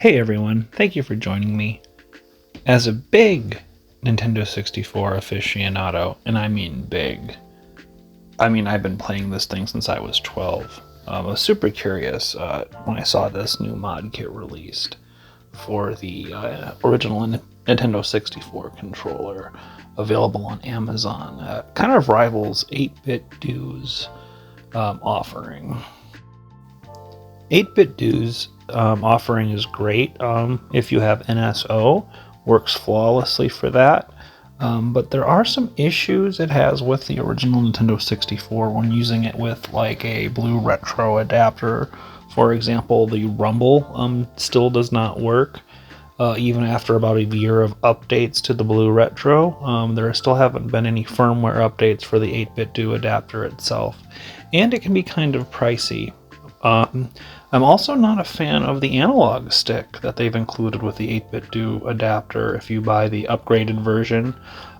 Hey everyone, thank you for joining me. As a big Nintendo 64 aficionado, and I mean big, I've been playing this thing since I was 12. I was super curious when I saw this new mod kit released for the original Nintendo 64 controller available on Amazon. Kind of rivals 8-Bit Do's offering. 8-Bit Do's offering is great if you have NSO, works flawlessly for that. But there are some issues it has with the original Nintendo 64 when using it with like a blue retro adapter. For example, the rumble still does not work. Even after about a year of updates to the blue retro, there still haven't been any firmware updates for the 8-Bit Do adapter itself. And it can be kind of pricey. I'm also not a fan of the analog stick that they've included with the 8-Bit Do adapter if you buy the upgraded version.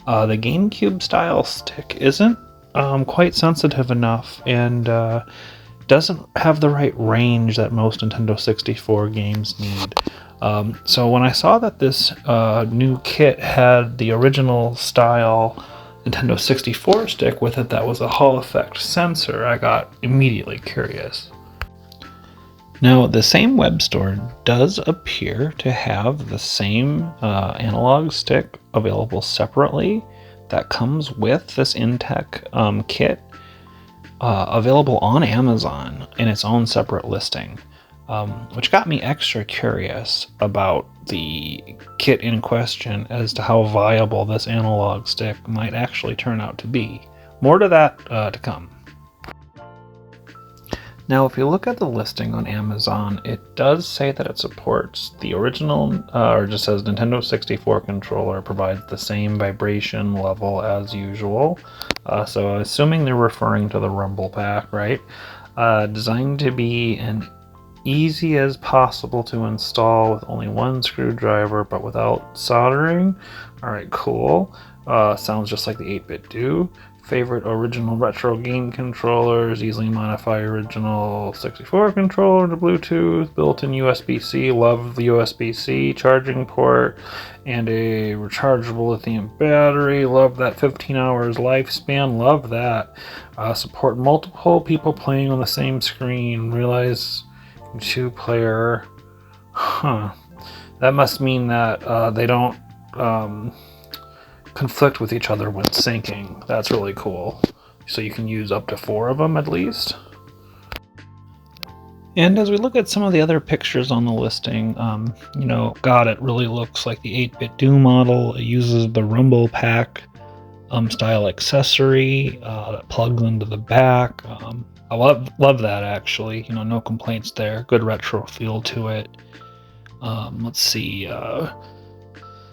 The GameCube style stick isn't quite sensitive enough and doesn't have the right range that most Nintendo 64 games need. So when I saw that this new kit had the original style Nintendo 64 stick with it that was a Hall effect sensor, I got immediately curious. Now, the same web store does appear to have the same analog stick available separately that comes with this Intec kit, available on Amazon in its own separate listing, which got me extra curious about the kit in question as to how viable this analog stick might actually turn out to be. More to that to come. Now, if you look at the listing on Amazon, it does say that it supports the original, or just says Nintendo 64 controller provides the same vibration level as usual. So assuming they're referring to the Rumble Pack, right? Designed to be an easy as possible to install with only one screwdriver, but without soldering. All right, cool. Sounds just like the 8-Bit Do. Favorite original retro game controllers, easily modify original 64 controller to Bluetooth, built-in USB-C, love the USB-C charging port, and a rechargeable lithium battery, love that 15 hours lifespan, love that. Support multiple people playing on the same screen, realize 2-player, that must mean that they don't conflict with each other when syncing. That's really cool. So you can use up to 4 of them at least. And as we look at some of the other pictures on the listing, God, it really looks like the 8-Bit Do model. It uses the Rumble Pack style accessory that plugs into the back. I love that actually. No complaints there. Good retro feel to it. Let's see.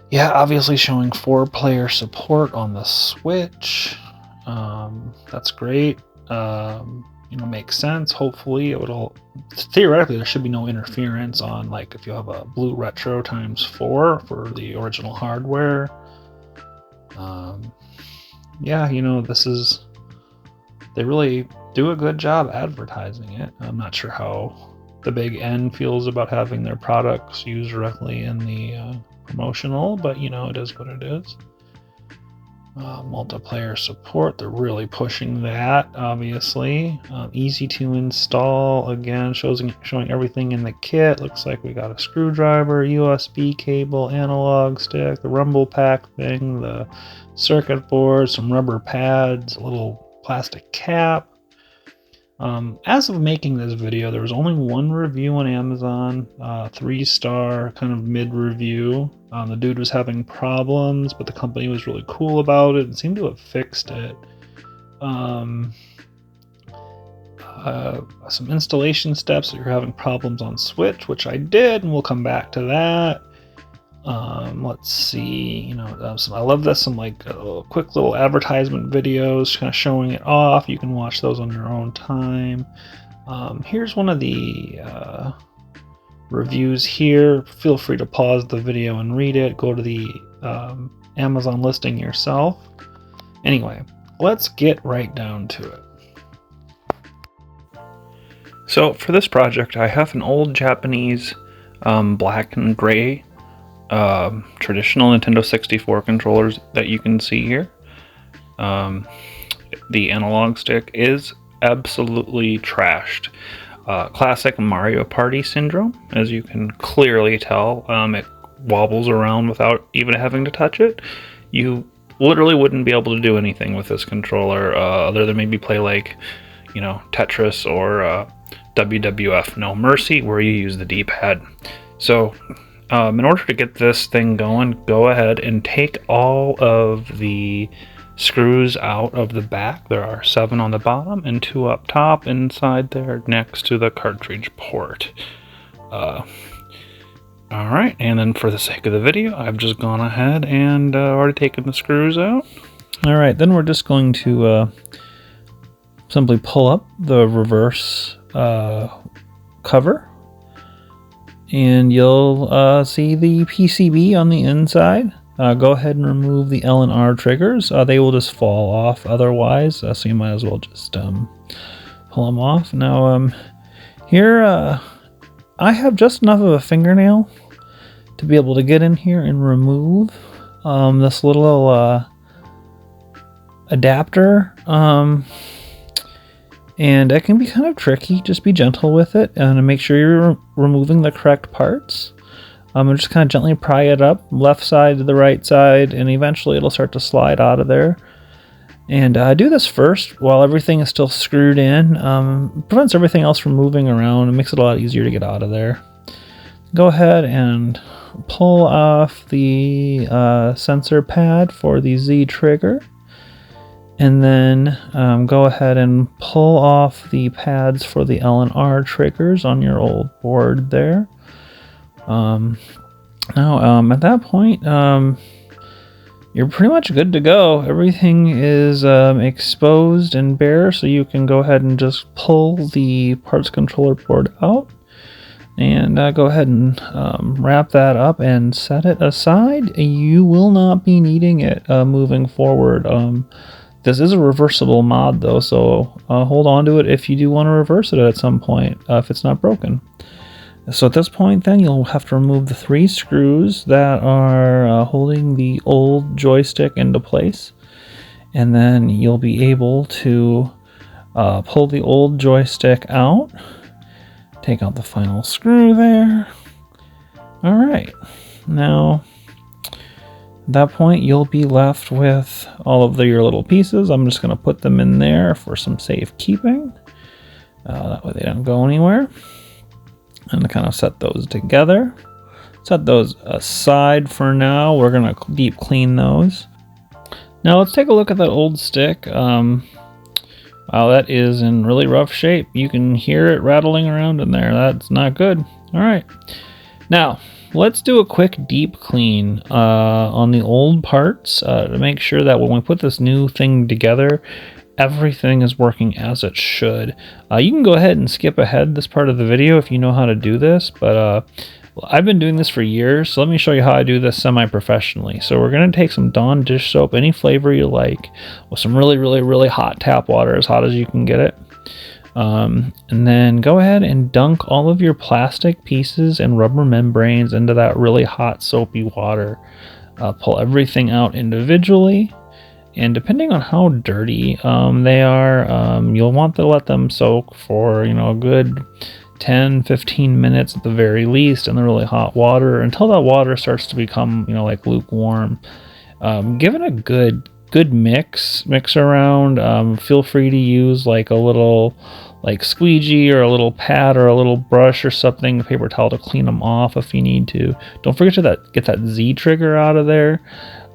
Yeah, obviously showing 4-player support on the Switch. That's great. Makes sense. Hopefully theoretically there should be no interference on, like, if you have a blue retro times 4 for the original hardware. They really do a good job advertising it. I'm not sure how the big N feels about having their products used directly in the promotional, but it is what it is. Multiplayer support, they're really pushing that, obviously. Easy to install, again, showing everything in the kit. Looks like we got a screwdriver, USB cable, analog stick, the Rumble Pack thing, the circuit board, some rubber pads, a little plastic cap. As of making this video, there was only one review on Amazon, 3-star kind of mid-review. The dude was having problems, but the company was really cool about it and seemed to have fixed it. Some installation steps if you're having problems on Switch, which I did, and we'll come back to that. Let's see, I love this, some like quick little advertisement videos kind of showing it off. You can watch those on your own time. Here's one of the reviews here. Feel free to pause the video and read it. Go to the Amazon listing yourself. Anyway, let's get right down to it. So for this project, I have an old Japanese black and gray traditional Nintendo 64 controllers that you can see here. The analog stick is absolutely trashed. Classic Mario Party syndrome, as you can clearly tell. It wobbles around without even having to touch it. You literally wouldn't be able to do anything with this controller other than maybe play like, you know, Tetris or WWF No Mercy, where you use the D-pad. So in order to get this thing going, go ahead and take all of the screws out of the back. There are 7 on the bottom and 2 up top inside there next to the cartridge port. Alright, and then for the sake of the video, I've just gone ahead and already taken the screws out. Alright, then we're just going to simply pull up the reverse cover, and you'll see the PCB on the inside. Go ahead and remove the L and R triggers. They will just fall off otherwise, so you might as well just pull them off. Now, here I have just enough of a fingernail to be able to get in here and remove this little adapter. And it can be kind of tricky. Just be gentle with it and make sure you're removing the correct parts. Just kind of gently pry it up, left side to the right side, and eventually it'll start to slide out of there. And do this first while everything is still screwed in. Prevents everything else from moving around and makes it a lot easier to get out of there. Go ahead and pull off the sensor pad for the Z trigger. And then go ahead and pull off the pads for the L and R triggers on your old board there. Now, at that point, you're pretty much good to go. Everything is exposed and bare, so you can go ahead and just pull the parts controller board out and go ahead and wrap that up and set it aside. You will not be needing it moving forward. This is a reversible mod though, so hold on to it if you do want to reverse it at some point if it's not broken. So at this point then you'll have to remove the 3 screws that are holding the old joystick into place, and then you'll be able to pull the old joystick out, take out the final screw there. Alright, now at that point you'll be left with all of your little pieces. I'm just going to put them in there for some safekeeping. That way they don't go anywhere. And to kind of set those together. Set those aside for now. We're going to deep clean those. Now let's take a look at that old stick. Wow, that is in really rough shape. You can hear it rattling around in there. That's not good. Alright. Now, let's do a quick deep clean on the old parts to make sure that when we put this new thing together, everything is working as it should. You can go ahead and skip ahead this part of the video if you know how to do this, but I've been doing this for years, so let me show you how I do this semi-professionally. So we're going to take some Dawn dish soap, any flavor you like, with some really hot tap water, as hot as you can get it. And then go ahead and dunk all of your plastic pieces and rubber membranes into that really hot soapy water. Pull everything out individually. And depending on how dirty they are, you'll want to let them soak for, a good 10-15 minutes at the very least in the really hot water until that water starts to become, like lukewarm. Give it a good mix around. Feel free to use like a little squeegee or a little pad or a little brush or something, a paper towel to clean them off if you need to. Don't forget to get that Z trigger out of there.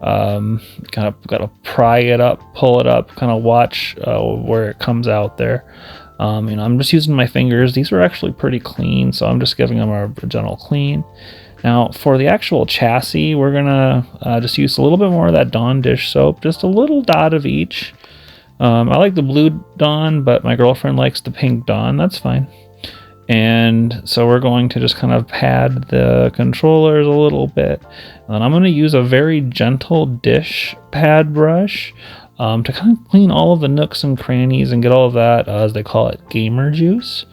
Kind of got to pry it up, pull it up, kind of watch where it comes out there. I'm just using my fingers. These are actually pretty clean, so I'm just giving them a gentle clean. Now for the actual chassis, we're gonna just use a little bit more of that Dawn dish soap, just a little dot of each. I like the blue Dawn, but my girlfriend likes the pink Dawn. That's fine. And so we're going to just kind of pad the controllers a little bit. And then I'm going to use a very gentle dish pad brush to kind of clean all of the nooks and crannies and get all of that, as they call it, gamer juice,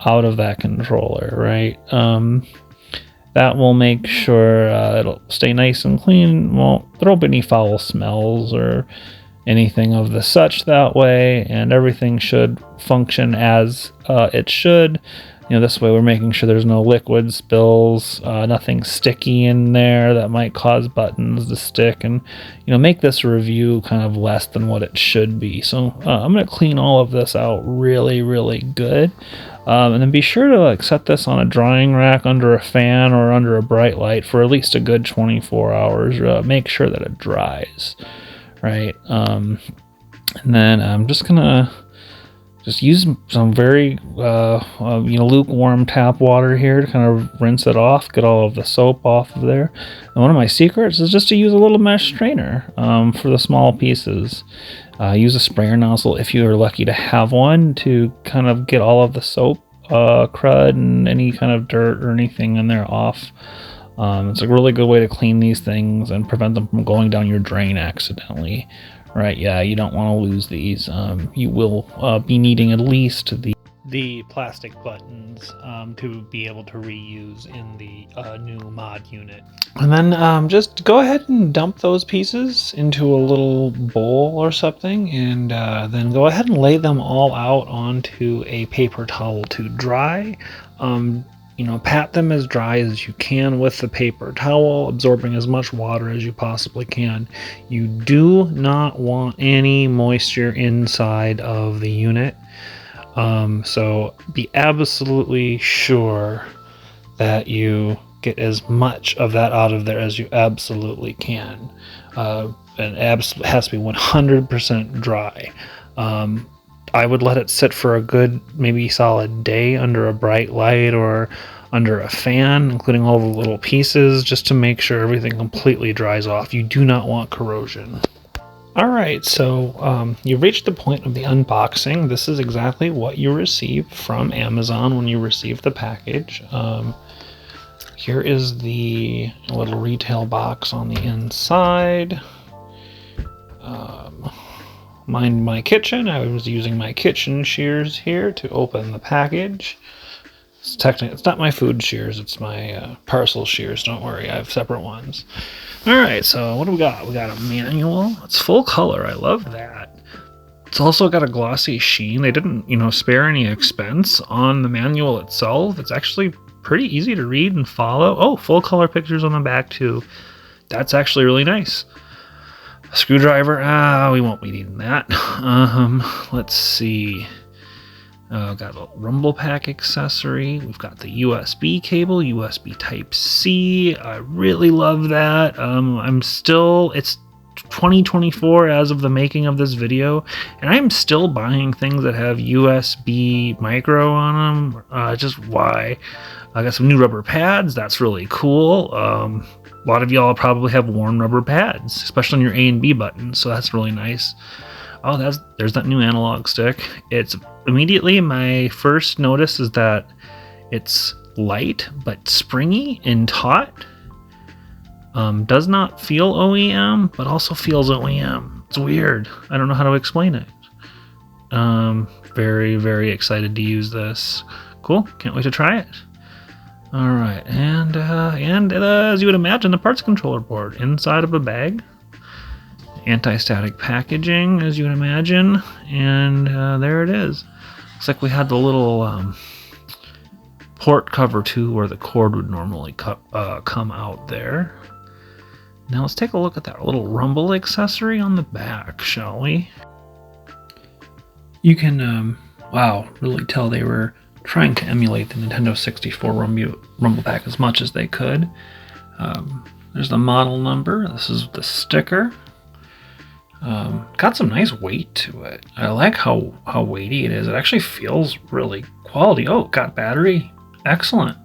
out of that controller, right? That will make sure it'll stay nice and clean. There won't be any foul smells or anything of the such that way, and everything should function as it should. This way we're making sure there's no liquid spills, nothing sticky in there that might cause buttons to stick, and make this review kind of less than what it should be. So I'm going to clean all of this out really, really good. And then be sure to set this on a drying rack under a fan or under a bright light for at least a good 24 hours. Make sure that it dries, right? And then I'm just gonna use some very lukewarm tap water here to kind of rinse it off, get all of the soap off of there. And one of my secrets is just to use a little mesh strainer for the small pieces. Use a sprayer nozzle if you are lucky to have one to kind of get all of the soap, crud, and any kind of dirt or anything in there off. It's a really good way to clean these things and prevent them from going down your drain accidentally. Right, yeah, you don't want to lose these. You will be needing at least the plastic buttons to be able to reuse in the new mod unit. And then just go ahead and dump those pieces into a little bowl or something, and then go ahead and lay them all out onto a paper towel to dry. Pat them as dry as you can with the paper towel, absorbing as much water as you possibly can. You do not want any moisture inside of the unit. So be absolutely sure that you get as much of that out of there as you absolutely can. And it has to be 100% dry. I would let it sit for a good, maybe solid day under a bright light or under a fan, including all the little pieces, just to make sure everything completely dries off. You do not want corrosion. Alright, so you've reached the point of the unboxing. This is exactly what you received from Amazon when you received the package. Here is the little retail box on the inside. Mind my kitchen. I was using my kitchen shears here to open the package. It's not my food shears, it's my parcel shears. Don't worry, I have separate ones. Alright, so what do we got? We got a manual. It's full color. I love that. It's also got a glossy sheen. They didn't, spare any expense on the manual itself. It's actually pretty easy to read and follow. Oh, full color pictures on the back too. That's actually really nice. A screwdriver. We won't be needing that. Let's see. Got a rumble pack accessory. We've got the USB cable, USB Type-C. I really love that. It's 2024 as of the making of this video, and I'm still buying things that have USB micro on them. Just why? I got some new rubber pads. That's really cool. A lot of y'all probably have worn rubber pads, especially on your A and B buttons, so that's really nice. Oh, there's that new analog stick. It's immediately my first notice is that it's light but springy and taut. Does not feel OEM, but also feels OEM. It's weird. I don't know how to explain it. Very, very excited to use this. Cool. Can't wait to try it. All right, and as you would imagine, the parts controller board inside of a bag. Anti-static packaging, as you would imagine, and there it is. Looks like we had the little port cover too, where the cord would normally come out there. Now let's take a look at that little rumble accessory on the back, shall we? You can, really tell they were trying to emulate the Nintendo 64 rumble pack as much as they could. There's the model number. This is the sticker. Got some nice weight to it. I like how weighty it is. It actually feels really quality. Oh, got battery. Excellent.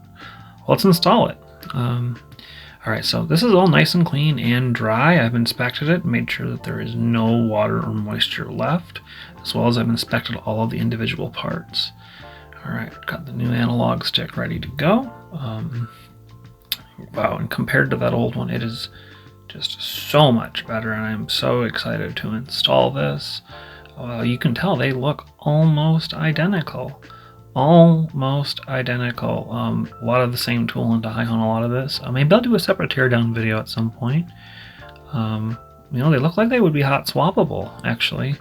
Let's install it. Alright, so this is all nice and clean and dry. I've inspected it, made sure that there is no water or moisture left, as well as I've inspected all of the individual parts. Alright, got the new analog stick ready to go. Wow, and compared to that old one, it is just so much better, and I'm so excited to install this. You can tell they look almost identical. almost identical. A lot of the same tool and die on a lot of this. Maybe I'll do a separate teardown video at some point. You know, they look like they would be hot swappable, actually.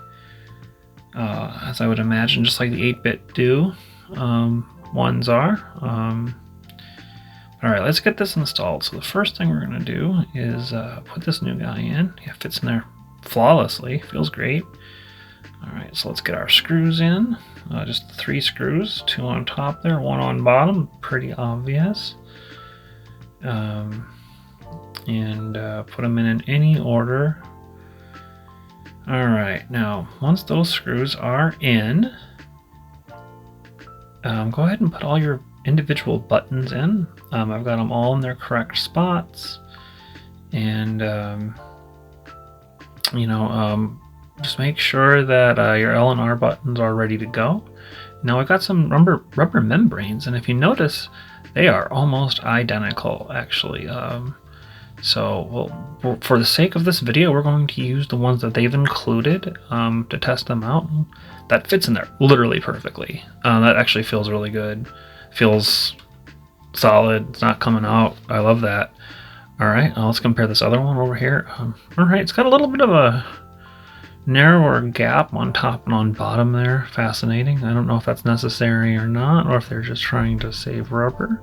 As I would imagine, just like the 8-bit do. Ones are. Alright, let's get this installed. So the first thing we're going to do is put this new guy in. Yeah, it fits in there flawlessly. Feels great. Alright, so let's get our screws in. Just 3 screws, 2 on top there, 1 on bottom. Pretty obvious. And put them in any order. Alright, now once those screws are in, go ahead and put all your individual buttons in. I've got them all in their correct spots, and you know, just make sure that your L and R buttons are ready to go. Now I've got some rubber membranes, and if you notice, they are almost identical, actually. So, well, for the sake of this video, we're going to use the ones that they've included to test them out. That fits in there literally perfectly. That actually feels really good. Feels solid. It's not coming out. I love that. Alright, let's compare this other one over here. Alright, it's got a little bit of a narrower gap on top and on bottom there. Fascinating. I don't know if that's necessary or not, or if they're just trying to save rubber.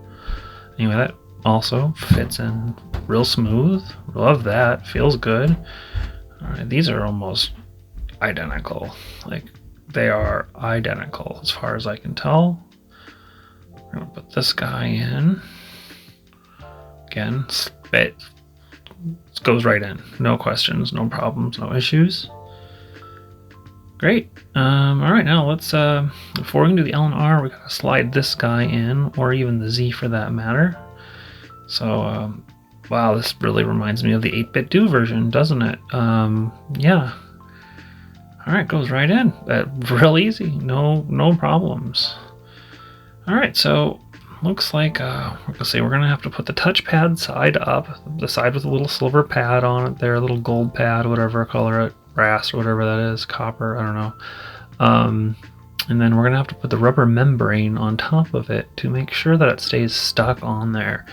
Anyway, that also fits in real smooth. Love that. Feels good. Alright, these are almost identical. Like, they are identical as far as I can tell. We're gonna put this guy in. Again, it goes right in. No questions, no problems, no issues. Great. Alright, now let's, before we can do the L and R, we gotta slide this guy in, or even the Z for that matter. So, wow, this really reminds me of the 8-bit do version, doesn't it? Yeah. Alright, goes right in. Real easy. No problems. Alright, so looks like we're gonna have to put the touchpad side up, the side with a little silver pad on it there, a little gold pad, whatever color it, brass or whatever that is, copper, I don't know. And then we're gonna have to put the rubber membrane on top of it to make sure that it stays stuck on there.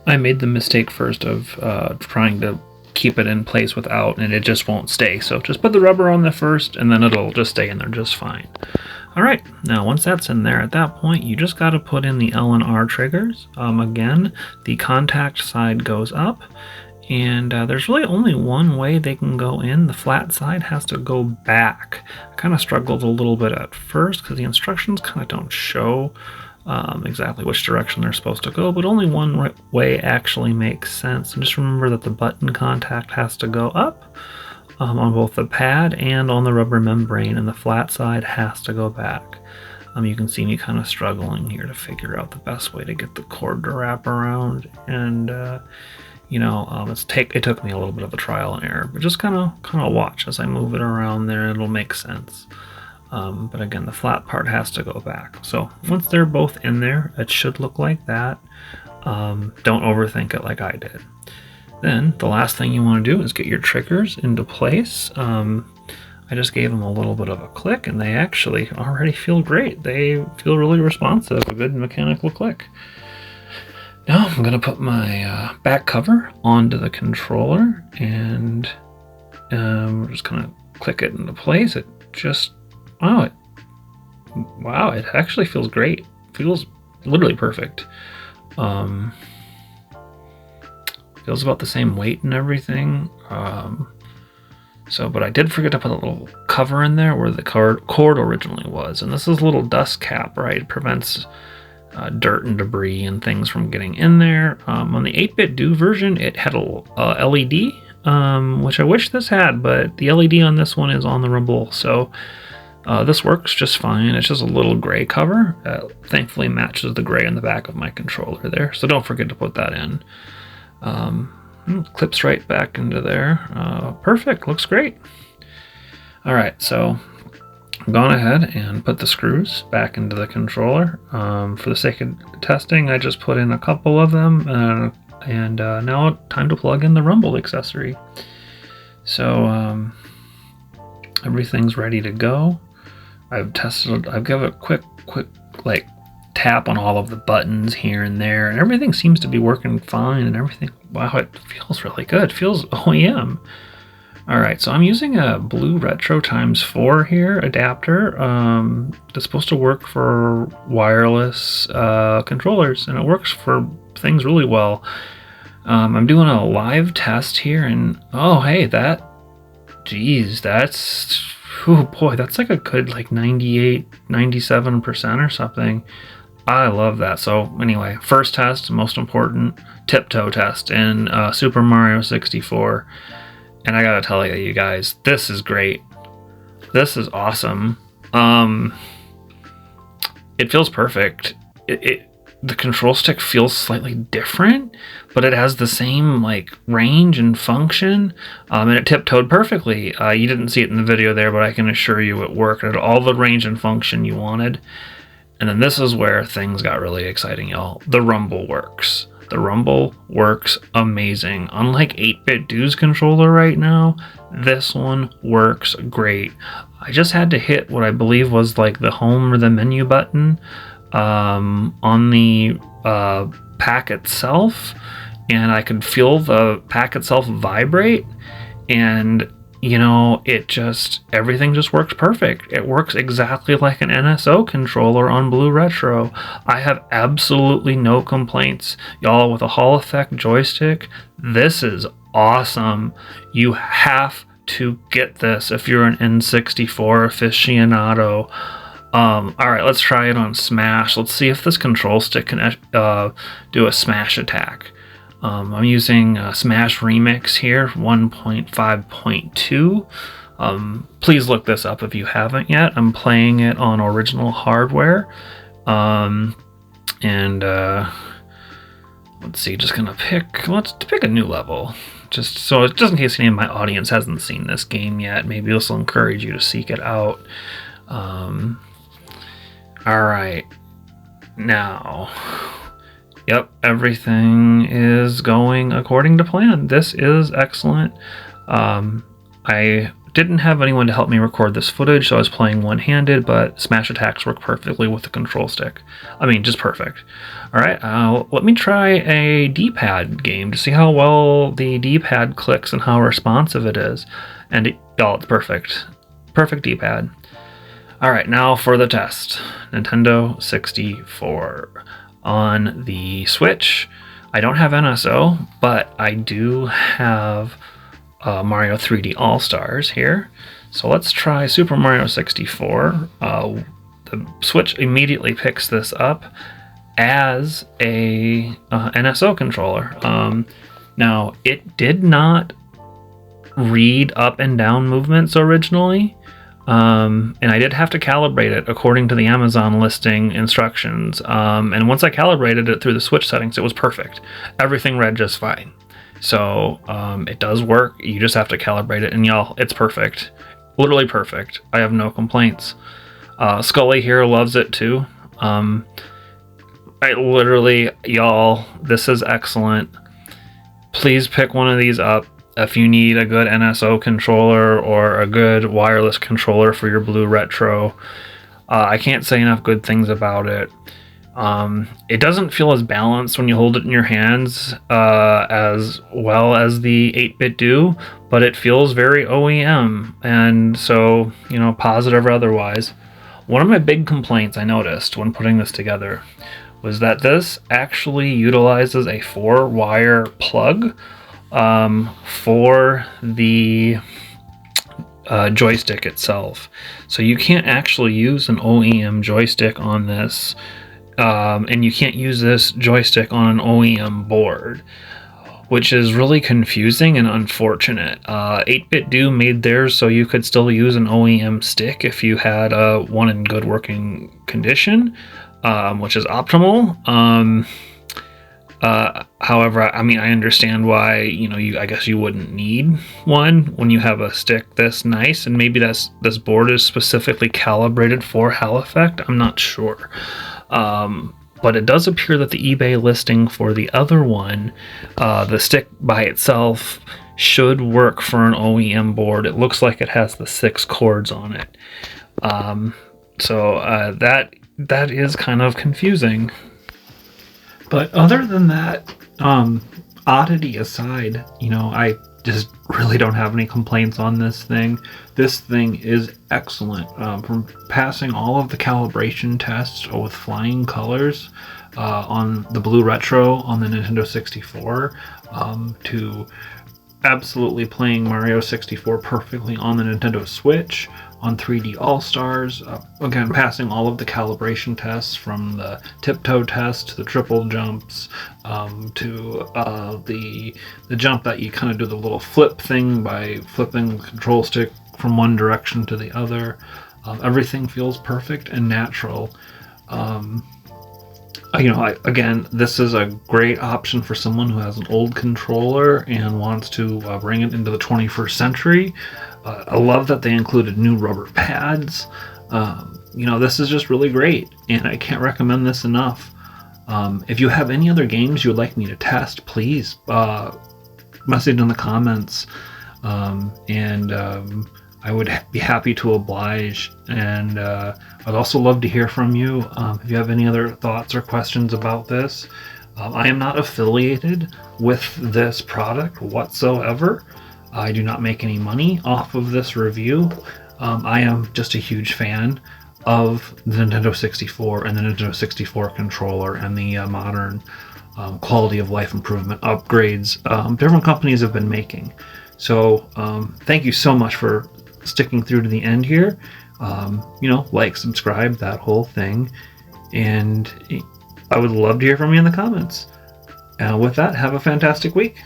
I made the mistake first of trying to keep it in place without, and it just won't stay. So just put the rubber on there first, and then it'll just stay in there just fine. Alright, now once that's in there, at that point, you just got to put in the L and R triggers. Again, the contact side goes up, and there's really only one way they can go in. The flat side has to go back. I kind of struggled a little bit at first because the instructions kind of don't show exactly which direction they're supposed to go, but only one way actually makes sense. And just remember that the button contact has to go up on both the pad and on the rubber membrane, and the flat side has to go back. You can see me kind of struggling here to figure out the best way to get the cord to wrap around, and you know, it took me a little bit of a trial and error, but just kind of watch as I move it around there. It'll make sense. But again, the flat part has to go back. So once they're both in there, it should look like that. Don't overthink it like I did. Then the last thing you want to do is get your triggers into place. I just gave them a little bit of a click, and they actually already feel great. They feel really responsive, a good mechanical click. Now I'm going to put my back cover onto the controller, and we're just going to click it into place. It just, wow, it actually feels great. Feels literally perfect. Feels about the same weight and everything. But I did forget to put a little cover in there where the cord originally was. And this is a little dust cap, right? It prevents dirt and debris and things from getting in there. On the 8-bit do version, it had a LED, which I wish this had, but the LED on this one is on the rumble. So this works just fine. It's just a little gray cover. Thankfully matches the gray on the back of my controller there. So don't forget to put that in. Clips right back into there. Perfect, looks great. Alright, so I've gone ahead and put the screws back into the controller. For the sake of testing, I just put in a couple of them, and now time to plug in the rumble accessory. So everything's ready to go. I've given a quick like tap on all of the buttons here and there, and everything seems to be working fine and everything. Wow, it feels really good. It feels OEM. Alright, so I'm using a Blue Retro x4 here adapter that's supposed to work for wireless controllers, and it works for things really well. I'm doing a live test here, and oh hey, geez, that's, oh boy, that's like a good like 98, 97% or something. I love that. So anyway, first test, most important, tiptoe test in Super Mario 64. And I gotta tell you guys, this is great. This is awesome. It feels perfect. The control stick feels slightly different, but it has the same like range and function, and it tiptoed perfectly. You didn't see it in the video there, but I can assure you it worked. It had all the range and function you wanted. And then this is where things got really exciting, y'all. The rumble works. The rumble works amazing. Unlike 8-Bit Do's controller right now, this one works great. I just had to hit what I believe was like the home or the menu button on the pack itself, and I could feel the pack itself vibrate, and you know, everything just works perfect. It works exactly like an NSO controller on Blue Retro. I have absolutely no complaints. Y'all, with a Hall Effect joystick, this is awesome. You have to get this if you're an N64 aficionado. Alright, let's try it on Smash. Let's see if this control stick can do a Smash attack. I'm using Smash Remix here, 1.5.2. Please look this up if you haven't yet. I'm playing it on original hardware. Let's see, let's pick a new level. Just in case any of my audience hasn't seen this game yet, maybe this will encourage you to seek it out. Alright, now... Yep, everything is going according to plan. This is excellent. I didn't have anyone to help me record this footage, so I was playing one-handed, but smash attacks work perfectly with the control stick. I mean, just perfect. Alright, let me try a D-pad game to see how well the D-pad clicks and how responsive it is. And it's perfect. Perfect D-pad. Alright, now for the test. Nintendo 64. On the Switch, I don't have NSO, but I do have Mario 3D All-Stars here. So let's try Super Mario 64. The Switch immediately picks this up as a NSO controller. Now, it did not read up and down movements originally. And I did have to calibrate it according to the Amazon listing instructions. And once I calibrated it through the Switch settings, it was perfect. Everything read just fine. So it does work. You just have to calibrate it. And y'all, it's perfect. Literally perfect. I have no complaints. Scully here loves it too. Y'all, this is excellent. Please pick one of these up. If you need a good NSO controller or a good wireless controller for your Blue Retro, I can't say enough good things about it. It doesn't feel as balanced when you hold it in your hands as well as the 8-Bit Do, but it feels very OEM, and so, you know, positive or otherwise. One of my big complaints I noticed when putting this together was that this actually utilizes a 4-wire plug for the joystick itself. So you can't actually use an OEM joystick on this, and you can't use this joystick on an OEM board, which is really confusing and unfortunate. 8-Bit Do made theirs so you could still use an OEM stick if you had one in good working condition, which is optimal. However, I mean, I understand why, you know, I guess you wouldn't need one when you have a stick this nice, and maybe this board is specifically calibrated for Hall Effect. I'm not sure. But it does appear that the eBay listing for the other one, the stick by itself, should work for an OEM board. It looks like it has the 6 chords on it. So that that is kind of confusing. But other than that, oddity aside, I just really don't have any complaints on this thing. This thing is excellent. From passing all of the calibration tests with flying colors on the Blue Retro on the Nintendo 64, to absolutely playing Mario 64 perfectly on the Nintendo Switch, on 3D All-Stars, again, passing all of the calibration tests from the tiptoe test to the triple jumps, to the jump that you kind of do the little flip thing by flipping the control stick from one direction to the other. Everything feels perfect and natural. Again, this is a great option for someone who has an old controller and wants to bring it into the 21st century. I love that they included new rubber pads. This is just really great, and I can't recommend this enough. If you have any other games you would like me to test, please message in the comments, and I would be happy to oblige. And I'd also love to hear from you if you have any other thoughts or questions about this. I am not affiliated with this product whatsoever. I do not make any money off of this review. I am just a huge fan of the Nintendo 64 and the Nintendo 64 controller and the modern quality of life improvement upgrades different companies have been making. So thank you so much for sticking through to the end here. Like, subscribe, that whole thing. And I would love to hear from you in the comments. With that, have a fantastic week.